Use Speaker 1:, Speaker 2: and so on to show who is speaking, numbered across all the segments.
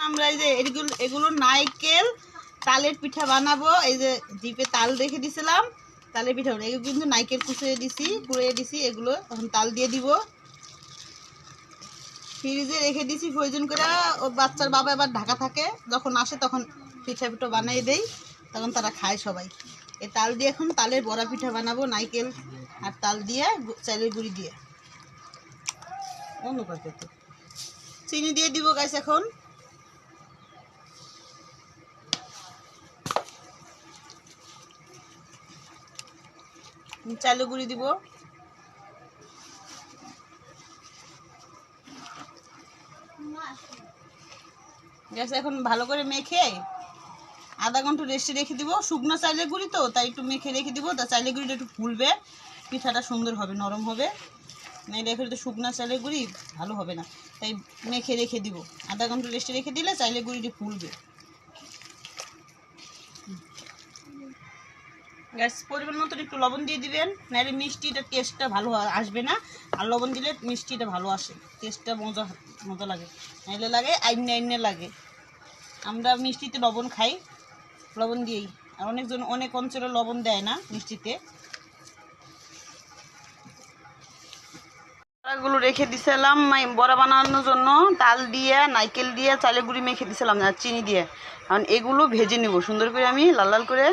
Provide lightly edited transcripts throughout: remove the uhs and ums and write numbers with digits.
Speaker 1: আমরা এই যে এগুলো নারকেল তালের পিঠা বানাবো। এই যে ডিপে তাল রেখে দিছিলাম, তালের পিঠা এগুলো কিন্তু নারকেল কুড়িয়ে দিছি। এগুলো এখন তাল দিয়ে দিব। ফ্রিজে রেখে দিছি প্রয়োজন করে। ও বাচ্চার বাবা এবার ঢাকা থাকে, যখন আসে তখন পিঠা বানিয়ে দেই, তখন তারা খায় সবাই। এই তাল দিয়ে এখন তালের বড়া পিঠা বানাবো, নারকেল আর তাল দিয়ে, চালের গুঁড়ি দিয়ে। অন্য পাতে তো চিনি দিয়ে দিব গাইস। এখন চালের গুঁড়ি দিব। গ্যাসে এখন ভালো করে মেখে আধা ঘন্টা রেস্টে রেখে দিব। শুকনো চালের গুঁড়ি তো, তাই একটু মেখে রেখে দিব। তা চালের গুঁড়িটা একটু ফুলবে, পিঠাটা সুন্দর হবে, নরম হবে। নাইলে এখন তো শুকনো চালের গুঁড়ি ভালো হবে না, তাই মেখে রেখে দিব। আধা ঘন্টা রেস্টে রেখে দিলে চালের গুঁড়িটি ফুলবে। গ্যাস পরিমাণ মতন একটু লবণ দিয়ে দিবেন, নাহলে মিষ্টিটা টেস্টটা ভালো আসবে না। আর লবণ দিলে মিষ্টিটা ভালো আসে, টেস্টটা মজা লাগে। নাহলে লাগে আইনে লাগে। আমরা মিষ্টিতে লবণ খাই, লবণ দিয়েই। আর অনেক অঞ্চলে লবণ দেয় না মিষ্টিতে। বড়াগুলো রেখে দিছিলাম বড়া বানানোর জন্য। তাল দিয়ে, নারকেল দিয়ে, চালের গুঁড়ি মেখে দিছিলাম না, চিনি দিয়ে। কারণ এগুলো ভেজে নিব সুন্দর করে, আমি লাল লাল করে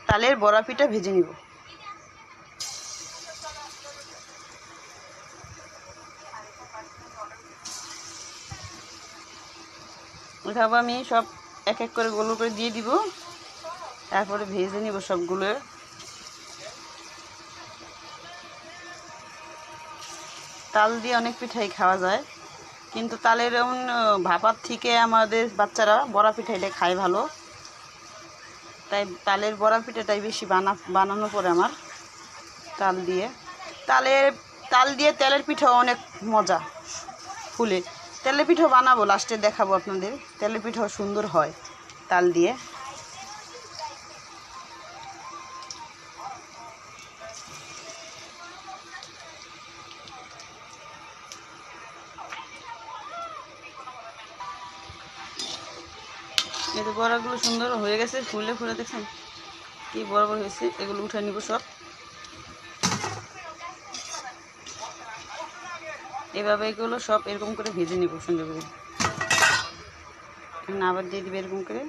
Speaker 1: তালের বড়া পিঠা ভেজে নিব। ওইভাবে আমি সব এক এক করে গোল করে দিয়ে দিব, তারপরে ভেজে নিব সবগুলো। তাল দিয়ে অনেক পিঠাই খাওয়া যায়, কিন্তু তালের এমন ভাপার থেকে আমাদের বাচ্চারা বড়া পিঠাইটা খায় ভালো, তাই তালের বড়া পিঠাটাই বেশি বানানো পড়ে আমার। তাল দিয়ে তেলের পিঠাও অনেক মজা, ফুলে। তেলের পিঠাও বানাবো, লাস্টে দেখাবো আপনাদের। তেলের পিঠাও সুন্দর হয় তাল দিয়ে। এই তো বড়াগুলো সুন্দর হয়ে গেছে, ফুলে ফুলে দেখছেন কি বড় বড় হয়েছে। এগুলো উঠে নিব সব। এভাবে এগুলো সব এরকম করে ভেজে নিব সুন্দর করে। আবার দিয়ে দিবে এরকম করে।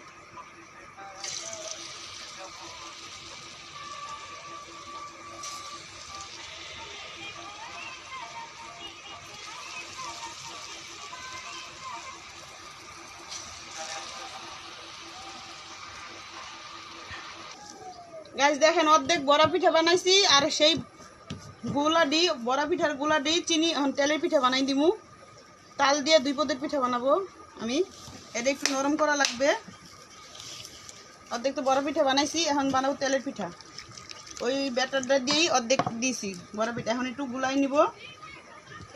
Speaker 1: গাছ দেখেন, অর্ধেক বড়া পিঠা বানাইছি। আর সেই বড়া পিঠার গুলা দিই চিনি, এখন তেলের পিঠা বানাই দিমু। তাল দিয়ে 2 পদের পিঠা বানাবো আমি। এটা একটু নরম করা লাগবে। অর্ধেক তো বড়া পিঠা বানাইছি, এখন বানাবো তেলের পিঠা। ওই ব্যাটারটা দিয়েই অর্ধেক দিয়েছি বড়া পিঠা। এখন একটু গুলাই নিব।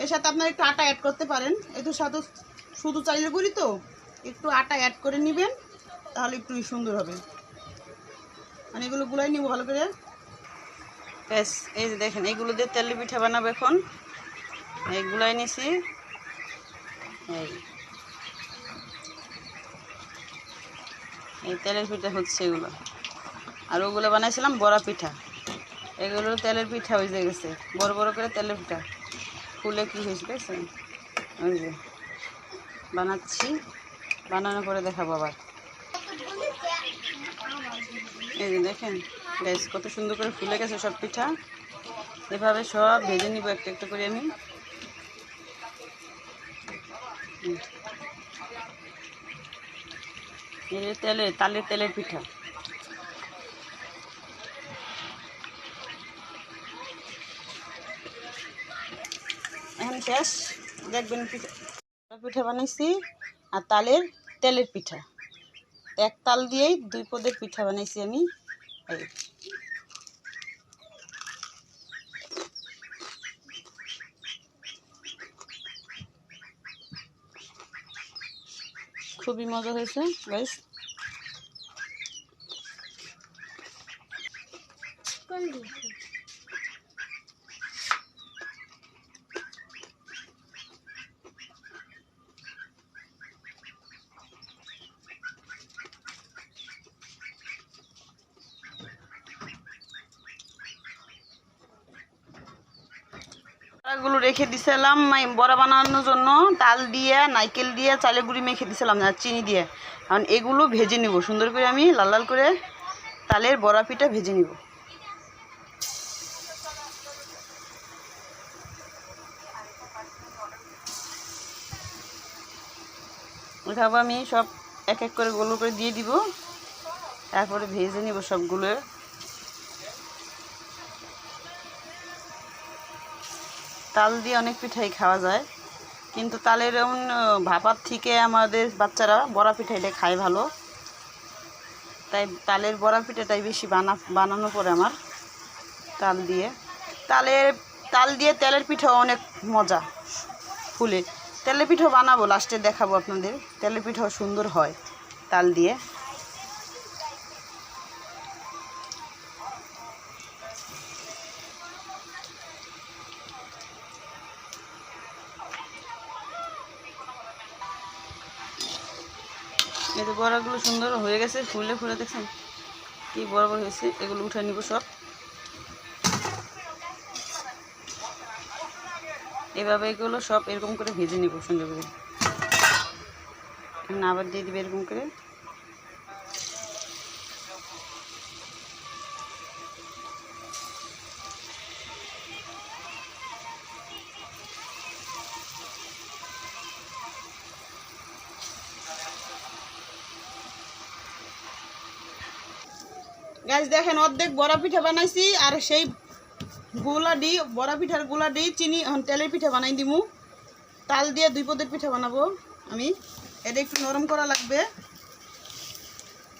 Speaker 1: এর সাথে আপনারা একটু আটা অ্যাড করতে পারেন। একটু সাথে শুধু চাইলে গুঁড়ি তো, একটু আটা অ্যাড করে নেবেন, তাহলে একটু সুন্দর হবে। মানে এগুলো গুলাই নিব ভালো করে। ব্যাস, এই যে দেখেন, এইগুলো দিয়ে তেলের পিঠা বানাবো এখন। এই গুলাই নিছি। এই তেলের পিঠা হচ্ছে এগুলো। আর ওগুলো বানাইছিলাম বড়া পিঠা। এগুলো তেলের পিঠা হয়ে গেছে, বড় বড় করে তেলের পিঠা ফুলে কি হয়েছে দেখছেন। ওই যে বানাচ্ছি, বানানোর পরে দেখাবো আবার। এই যে দেখেন গ্যাস কত সুন্দর করে ফুলে গেছে সব পিঠা। এভাবে সব ভেজে নিব একটা একটা করে আমি। এই তালের পিঠা এখন শেষ। দেখবেন পিঠা বানাইছি আর তেলের পিঠা। এক তাল দিয়েই 2 পদের পিঠা বানাইছি আমি। এই খুবই মজা হয়েছে গাইস। বড়াগুলো রেখে দিছিলাম বড়া বানানোর জন্য, তাল দিয়ে নারকেল দিয়ে চালের গুঁড়ি মেখে দিছিলাম না চিনি দিয়ে। এখন এগুলো ভেজে নিব সুন্দর করে, আমি লাল লাল করে তালের বড়া পিঠা ভেজে নিব। এভাবে আমি সব এক এক করে গোল করে দিয়ে দিব, তারপরে ভেজে নিব সবগুলো। তাল দিয়ে অনেক পিঠাই খাওয়া যায়, কিন্তু তালের এমন ভাপার থেকে আমাদের বাচ্চারা বড়া পিঠাইটা খায় ভালো, তাই তালের বড়া পিঠাটাই বেশি বানানো পড়ে আমার। তাল দিয়ে তেলের পিঠাও অনেক মজা ফুলে। তেলের পিঠাও বানাবো, লাস্টে দেখাবো আপনাদের। তেলের পিঠাও সুন্দর হয় তাল দিয়ে। এই যে বড়াগুলো সুন্দর হয়ে গেছে, ফুলে ফুলে দেখছেন কি বড় বড় হয়েছে। এগুলো উঠে নিব সব, এভাবে এগুলো সব এরকম করে ভেজে নিব সুন্দর করে। আবার দিয়ে দিবে এরকম করে। গাছ দেখেন অর্ধেক বড়া পিঠা বানাইছি, আর সেই বড়া পিঠার গুলা দিই চিনি এখন তেলের পিঠা বানাই দিমু। তাল দিয়ে 2 পদের পিঠা বানাবো আমি। এটা একটু নরম করা লাগবে।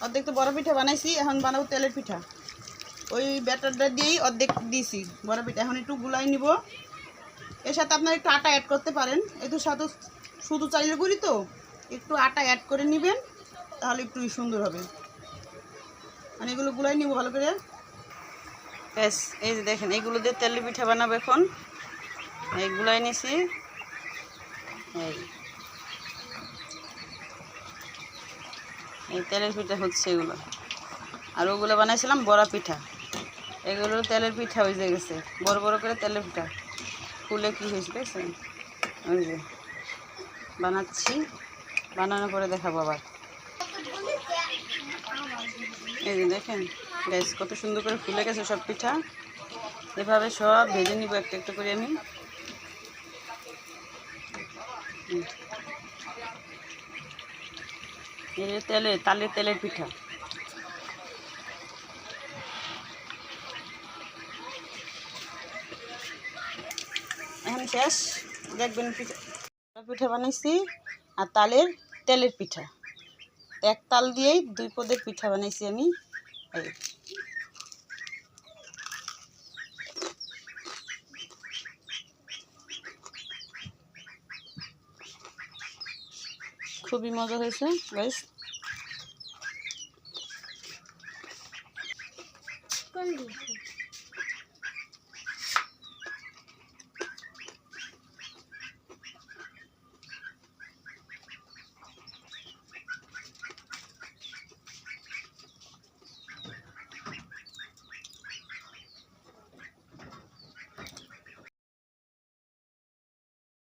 Speaker 1: অর্ধেক তো বড়া পিঠা বানাইছি, এখন বানাবো তেলের পিঠা। ওই ব্যাটারটা দিয়েই অর্ধেক দিয়েছি বড়া পিঠা, এখন একটু গুলাই নিব। এর সাথে আপনার একটু আটা অ্যাড করতে পারেন, একটু সাথে শুধু চালের গুঁড়ি তো একটু আটা অ্যাড করে নেবেন, তাহলে একটু সুন্দর হবে। মানে এগুলো গুলাই নিব ভালো করে। ব্যাস এই যে দেখেন এইগুলো দিয়ে তেলের পিঠা বানাবো এখন। এই গুলাই নিছি, এই তেলের পিঠা হচ্ছে এগুলো। আর ওগুলো বানাইছিলাম বড়া পিঠা, এগুলো তেলের পিঠা হয়ে গেছে বড় বড় করে তেলের পিঠা ফুলে কি হয়েছে দেখছেন। ওই যে বানাচ্ছি, বানানোর পরে দেখাবো আবার। এই যে দেখেন গ্যাস কত সুন্দর করে ফুলে গেছে সব পিঠা। এভাবে সব ভেজে নিব একটা একটা করে আমি। এই যে তালের পিঠা এখন শেষ। দেখবেন পিঠা বানাইছি আর তেলের পিঠা, এক তাল দিয়েই 2 পদের পিঠা বানাইছি আমি। এই খুবই মজা হয়েছে গাইস।